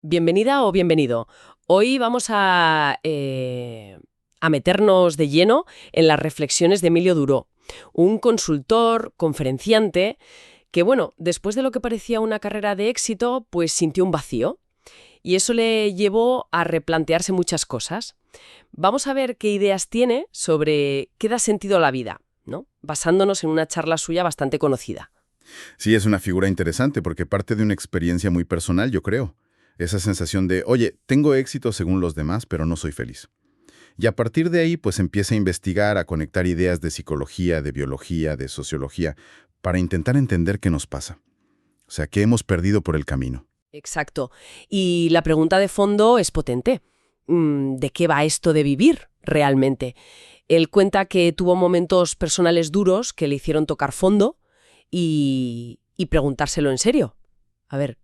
Bienvenida o bienvenido. Hoy vamos a meternos de lleno en las reflexiones de Emilio Duró, un consultor, conferenciante, que bueno, después de lo que parecía una carrera de éxito, pues sintió un vacío y eso le llevó a replantearse muchas cosas. Vamos a ver qué ideas tiene sobre qué da sentido a la vida, ¿no? Basándonos en una charla suya bastante conocida. Sí, es una figura interesante porque parte de una experiencia muy personal, yo creo. Esa sensación de, oye, tengo éxito según los demás, pero no soy feliz. Y a partir de ahí, pues empieza a investigar, a conectar ideas de psicología, de biología, de sociología, para intentar entender qué nos pasa. O sea, qué hemos perdido por el camino. Exacto. Y la pregunta de fondo es potente. ¿De qué va esto de vivir realmente? Él cuenta que tuvo momentos personales duros que le hicieron tocar fondo y preguntárselo en serio. A ver,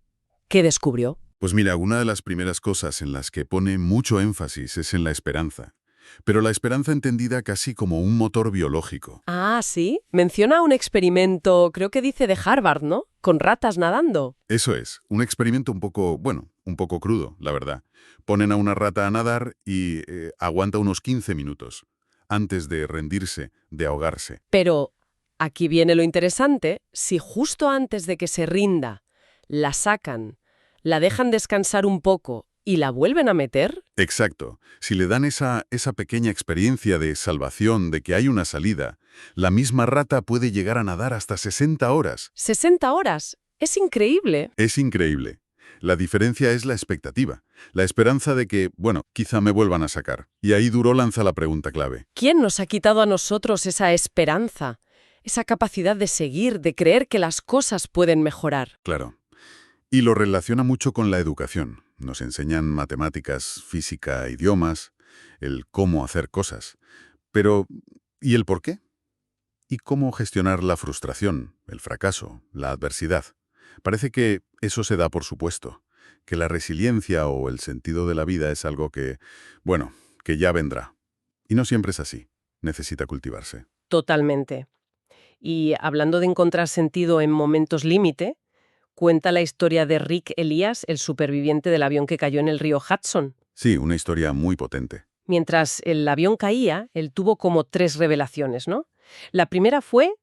¿qué descubrió? Pues mira, una de las primeras cosas en las que pone mucho énfasis es en la esperanza, pero la esperanza entendida casi como un motor biológico. Ah, sí. Menciona un experimento, creo que dice de Harvard, ¿no? Con ratas nadando. Eso es, un experimento un poco, bueno, un poco crudo, la verdad. Ponen a una rata a nadar y aguanta unos 15 minutos, antes de rendirse, de ahogarse. Pero aquí viene lo interesante. Si justo antes de que se rinda la sacan, la dejan descansar un poco y la vuelven a meter, Exacto. Si le dan esa pequeña experiencia de salvación, de que hay una salida, la misma rata puede llegar a nadar hasta 60 horas. 60 horas. Es increíble. Es increíble. La diferencia es la expectativa, la esperanza de que, bueno, quizá me vuelvan a sacar. Y ahí Duró lanza la pregunta clave. ¿Quién nos ha quitado a nosotros esa esperanza, esa capacidad de seguir, de creer que las cosas pueden mejorar? Claro. Y lo relaciona mucho con la educación. Nos enseñan matemáticas, física, idiomas, el cómo hacer cosas. Pero, ¿y el por qué? ¿Y cómo gestionar la frustración, el fracaso, la adversidad? Parece que eso se da por supuesto, que la resiliencia o el sentido de la vida es algo que, bueno, que ya vendrá. Y no siempre es así. Necesita cultivarse. Totalmente. Y hablando de encontrar sentido en momentos límite, cuenta la historia de Rick Elias, el superviviente del avión que cayó en el río Hudson. Sí, una historia muy potente. Mientras el avión caía, él tuvo como 3 revelaciones, ¿no? La primera fue: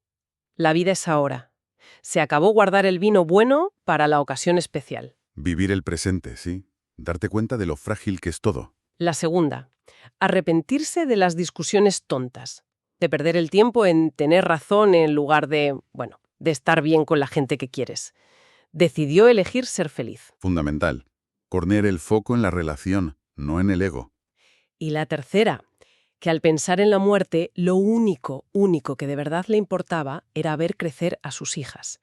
la vida es ahora. Se acabó guardar el vino bueno para la ocasión especial. Vivir el presente, sí. Darte cuenta de lo frágil que es todo. La segunda: arrepentirse de las discusiones tontas, de perder el tiempo en tener razón en lugar de, bueno, de estar bien con la gente que quieres. Decidió elegir ser feliz. Fundamental. Poner el foco en la relación, no en el ego. Y la tercera: que al pensar en la muerte, lo único que de verdad le importaba era ver crecer a sus hijas.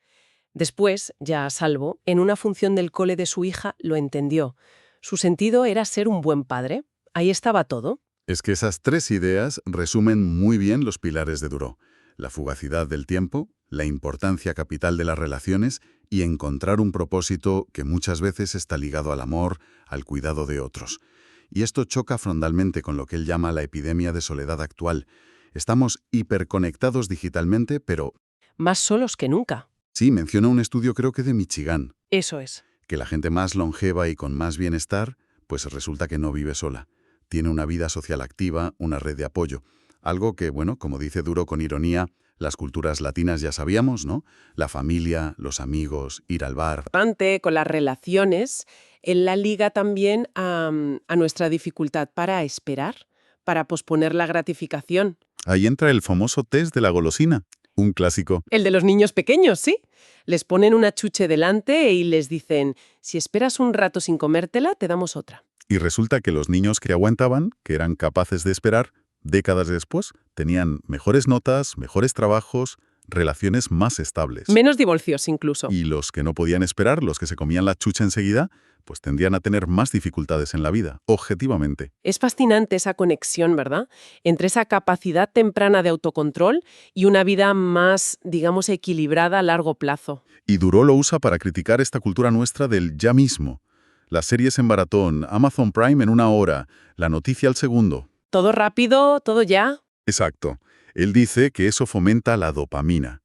Después, ya a salvo, en una función del cole de su hija lo entendió. Su sentido era ser un buen padre. Ahí estaba todo. Es que esas tres ideas resumen muy bien los pilares de Duró. La fugacidad del tiempo, la importancia capital de las relaciones y encontrar un propósito que muchas veces está ligado al amor, al cuidado de otros. Y esto choca frontalmente con lo que él llama la epidemia de soledad actual. Estamos hiperconectados digitalmente, pero Más solos que nunca. sí, menciona un estudio creo que de Michigan, Eso es. que la gente más longeva y con más bienestar, pues resulta que no vive sola. Tiene una vida social activa, una red de apoyo. Algo que, bueno, como dice Duró con ironía, las culturas latinas ya sabíamos, ¿no? La familia, los amigos, ir al bar. Importante con las relaciones, él la liga también a nuestra dificultad para esperar, para posponer la gratificación. Ahí entra el famoso test de la golosina, un clásico. El de los niños pequeños, sí. Les ponen una chuche delante y les dicen: si esperas un rato sin comértela, te damos otra. Y resulta que los niños que aguantaban, que eran capaces de esperar, décadas después, tenían mejores notas, mejores trabajos, relaciones más estables. Menos divorcios incluso. Y los que no podían esperar, los que se comían la chucha enseguida, pues tendrían a tener más dificultades en la vida, objetivamente. Es fascinante esa conexión, ¿verdad? Entre esa capacidad temprana de autocontrol y una vida más, digamos, equilibrada a largo plazo. Y Duró lo usa para criticar esta cultura nuestra del ya mismo. Las series en maratón, Amazon Prime en 1 hora, la noticia al segundo. Todo rápido, todo ya. Exacto. Él dice que eso fomenta la dopamina,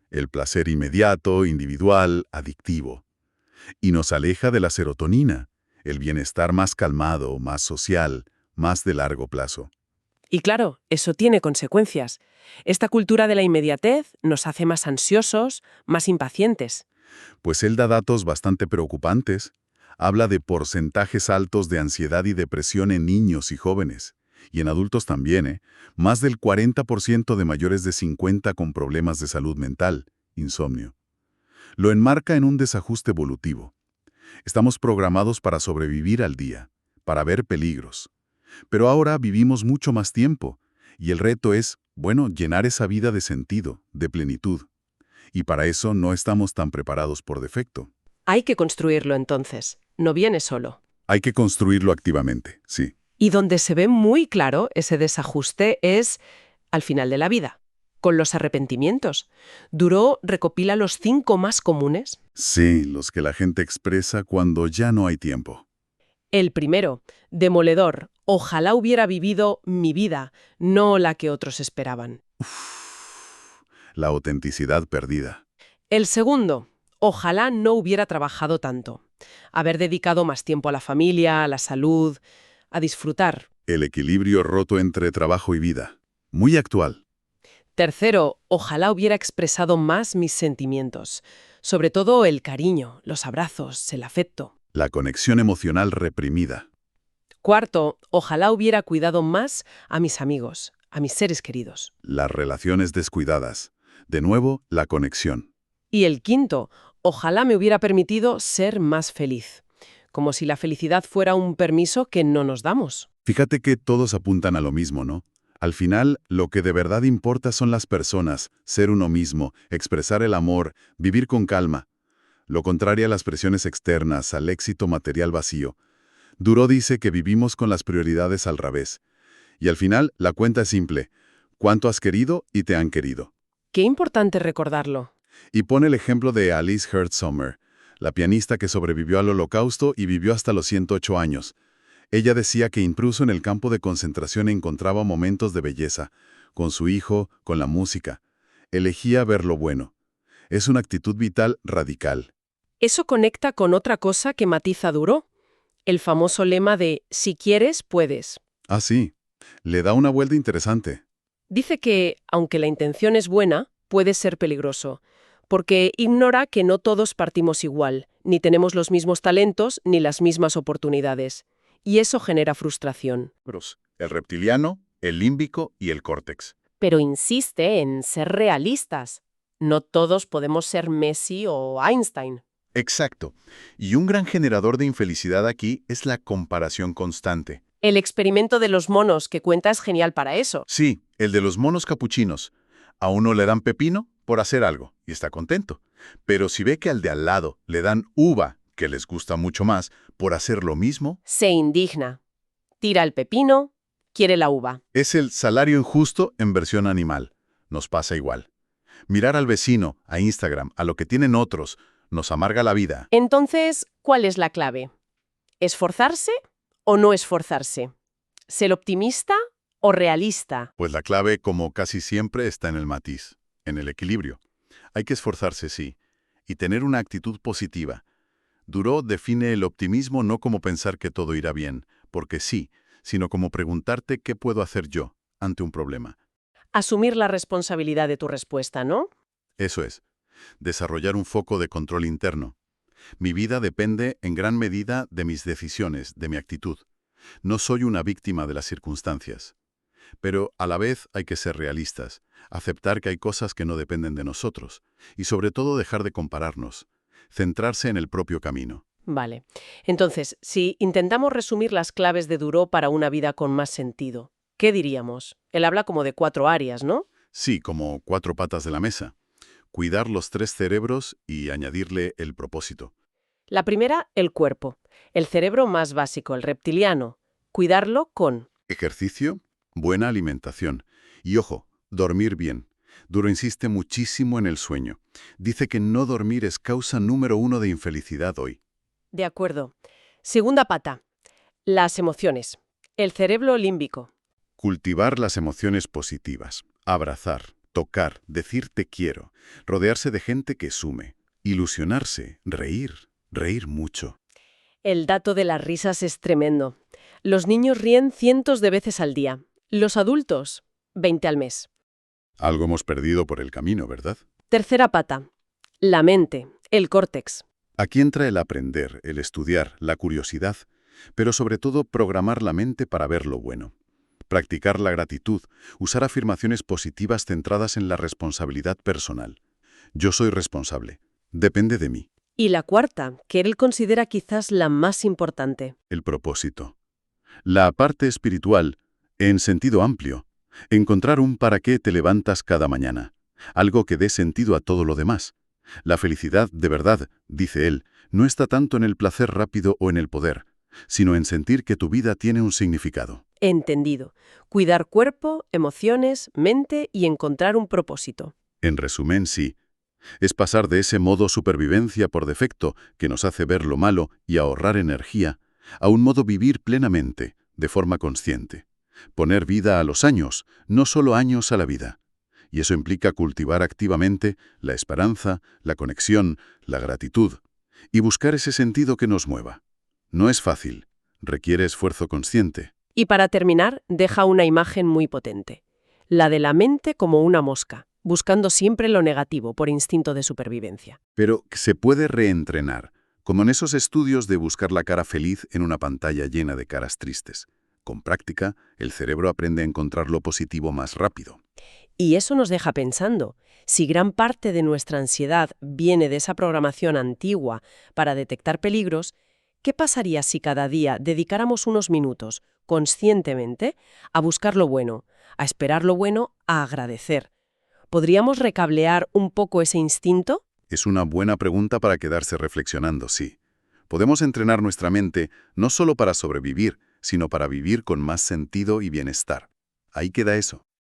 el placer inmediato, individual, adictivo. Y nos aleja de la serotonina, el bienestar más calmado, más social, más de largo plazo. Y claro, eso tiene consecuencias. Esta cultura de la inmediatez nos hace más ansiosos, más impacientes. Pues él da datos bastante preocupantes. Habla de porcentajes altos de ansiedad y depresión en niños y jóvenes. Y en adultos también, ¿eh? Más del 40% de mayores de 50 con problemas de salud mental, insomnio. Lo enmarca en un desajuste evolutivo. Estamos programados para sobrevivir al día, para ver peligros. Pero ahora vivimos mucho más tiempo, y el reto es, bueno, llenar esa vida de sentido, de plenitud. Y para eso no estamos tan preparados por defecto. Hay que construirlo entonces. No viene solo. Hay que construirlo activamente, sí. Y donde se ve muy claro ese desajuste es al final de la vida, con los arrepentimientos. Duró recopila los 5 más comunes. Sí, los que la gente expresa cuando ya no hay tiempo. El primero, demoledor. Ojalá hubiera vivido mi vida, no la que otros esperaban. La autenticidad perdida. El segundo, ojalá no hubiera trabajado tanto. Haber dedicado más tiempo a la familia, a la salud, a disfrutar. El equilibrio roto entre trabajo y vida. Muy actual. Tercero, ojalá hubiera expresado más mis sentimientos, sobre todo el cariño, los abrazos, el afecto. La conexión emocional reprimida. Cuarto, ojalá hubiera cuidado más a mis amigos, a mis seres queridos. Las relaciones descuidadas. De nuevo, la conexión. Y el quinto, ojalá me hubiera permitido ser más feliz, como si la felicidad fuera un permiso que no nos damos. Fíjate que todos apuntan a lo mismo, ¿no? Al final, lo que de verdad importa son las personas, ser uno mismo, expresar el amor, vivir con calma. Lo contrario a las presiones externas, al éxito material vacío. Duro dice que vivimos con las prioridades al revés. Y al final, la cuenta es simple. ¿Cuánto has querido y te han querido? Qué importante recordarlo. Y pone el ejemplo de Alice Hertzsommer, la pianista que sobrevivió al Holocausto y vivió hasta los 108 años. Ella decía que incluso en el campo de concentración encontraba momentos de belleza, con su hijo, con la música. Elegía ver lo bueno. Es una actitud vital radical. Eso conecta con otra cosa que matiza Duro, el famoso lema de si quieres, puedes. Ah, sí. Le da una vuelta interesante. Dice que, aunque la intención es buena, puede ser peligroso, porque ignora que no todos partimos igual, ni tenemos los mismos talentos ni las mismas oportunidades. Y eso genera frustración. El reptiliano, el límbico y el córtex. Pero insiste en ser realistas. No todos podemos ser Messi o Einstein. Exacto. Y un gran generador de infelicidad aquí es la comparación constante. El experimento de los monos que cuenta es genial para eso. Sí, el de los monos capuchinos. A uno le dan pepino por hacer algo y está contento. Pero si ve que al de al lado le dan uva, que les gusta mucho más, por hacer lo mismo, Se indigna. Tira el pepino, quiere la uva. es el salario injusto en versión animal. Nos pasa igual. Mirar al vecino, a Instagram, a lo que tienen otros, nos amarga la vida. Entonces, ¿cuál es la clave? ¿Esforzarse o no esforzarse? ¿Ser optimista o realista? Pues la clave, como casi siempre, está en el matiz, en el equilibrio. Hay que esforzarse, sí, y tener una actitud positiva. Duro define el optimismo no como pensar que todo irá bien, porque sí, sino como preguntarte qué puedo hacer yo ante un problema. Asumir la responsabilidad de tu respuesta, ¿no? Eso es, desarrollar un foco de control interno. Mi vida depende en gran medida de mis decisiones, de mi actitud. No soy una víctima de las circunstancias. Pero a la vez hay que ser realistas, aceptar que hay cosas que no dependen de nosotros, y sobre todo dejar de compararnos, centrarse en el propio camino. Vale. Entonces, si intentamos resumir las claves de Duro para una vida con más sentido, ¿qué diríamos? Él habla como de 4 áreas, ¿no? Sí, como 4 patas de la mesa. Cuidar los 3 cerebros y añadirle el propósito. La primera, el cuerpo. El cerebro más básico, el reptiliano. Cuidarlo con... Ejercicio, buena alimentación. Y ojo, dormir bien. Duro insiste muchísimo en el sueño. Dice que no dormir es causa número 1 de infelicidad hoy. De acuerdo. Segunda pata. Las emociones. El cerebro límbico. Cultivar las emociones positivas. Abrazar, tocar, decir te quiero. Rodearse de gente que sume. Ilusionarse, reír mucho. El dato de las risas es tremendo. Los niños ríen cientos de veces al día. Los adultos, 20 al mes. Algo hemos perdido por el camino, ¿verdad? Tercera pata. La mente, el córtex. Aquí entra el aprender, el estudiar, la curiosidad, pero sobre todo programar la mente para ver lo bueno. Practicar la gratitud, usar afirmaciones positivas centradas en la responsabilidad personal. Yo soy responsable. Depende de mí. Y la cuarta, que él considera quizás la más importante. El propósito. La parte espiritual, en sentido amplio. Encontrar un para qué te levantas cada mañana. Algo que dé sentido a todo lo demás. La felicidad, de verdad, dice él, no está tanto en el placer rápido o en el poder, sino en sentir que tu vida tiene un significado. Entendido. Cuidar cuerpo, emociones, mente y encontrar un propósito. En resumen, sí. Es pasar de ese modo supervivencia por defecto que nos hace ver lo malo y ahorrar energía, a un modo vivir plenamente, de forma consciente. Poner vida a los años, no solo años a la vida. Y eso implica cultivar activamente la esperanza, la conexión, la gratitud, y buscar ese sentido que nos mueva. No es fácil, requiere esfuerzo consciente. Y para terminar, deja una imagen muy potente. La de la mente como una mosca, buscando siempre lo negativo por instinto de supervivencia. Pero se puede reentrenar, como en esos estudios de buscar la cara feliz en una pantalla llena de caras tristes. Con práctica, el cerebro aprende a encontrar lo positivo más rápido. Y eso nos deja pensando, si gran parte de nuestra ansiedad viene de esa programación antigua para detectar peligros, ¿qué pasaría si cada día dedicáramos unos minutos, conscientemente, a buscar lo bueno, a esperar lo bueno, a agradecer? ¿Podríamos recablear un poco ese instinto? Es una buena pregunta para quedarse reflexionando, sí. Podemos entrenar nuestra mente no solo para sobrevivir, sino para vivir con más sentido y bienestar. Ahí queda eso.